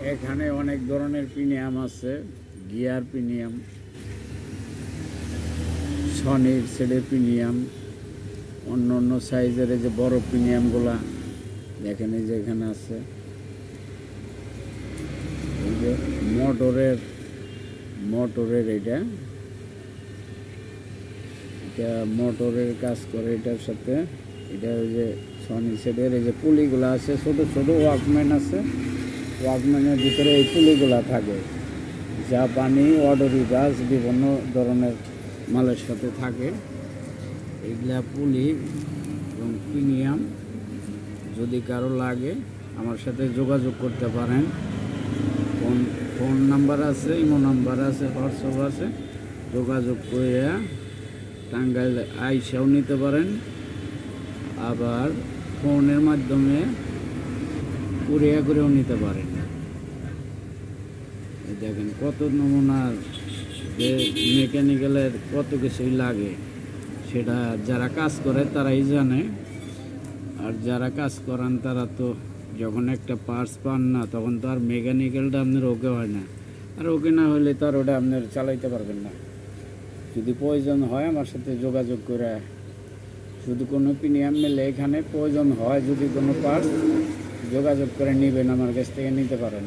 এখানে অনেক ধরনের প্রিমিয়াম আছে, গিয়ার প্রিমিয়াম, সনির সেটের প্রিমিয়াম, অন্য অন্য সাইজের যে বড় প্রিমিয়ামগুলা দেখেন, এই যে এখানে আছে। এই যে মোটরের এটা মোটরের কাজ করে এটার সাথে। এটা ওই যে সনি সেটের এই যে পুলিগুলো আছে, ছোটো ছোটো ওয়াকম্যান আছে, ওয়াকম্যানের ভিতরে এই পুলিগুলা থাকে। জাপানি অডরি গাছ বিভিন্ন ধরনের মালের সাথে থাকে। এইগুলা পুলি এবং প্রিমিয়াম। যদি কারো লাগে আমার সাথে যোগাযোগ করতে পারেন। ফোন নাম্বার আছে, ইমো নাম্বার আছে, হোয়াটসঅ্যাপ আছে। যোগাযোগ করে টাঙ্গাইল আইসাও নিতে পারেন, আবার ফোনের মাধ্যমে কুরিয়া করেও নিতে পারেন। দেখেন কত নমুনার যে মেকানিক্যালের কত কিছুই লাগে, সেটা যারা কাজ করে তারাই জানে। আর যারা কাজ করান তারা তো যখন একটা পার্টস পান না, তখন তো আর মেকানিক্যালটা আপনার ওকে হয় না। আর ওকে না হলে তো আর ওটা আপনার চালাইতে পারবেন না। যদি প্রয়োজন হয় আমার সাথে যোগাযোগ করে, শুধু কোনো প্রিমিয়াম মেলে এখানে প্রয়োজন হয় যদি কোনো পার্টস, যোগাযোগ করে নেবেন, আমার কাছ থেকে নিতে পারেন।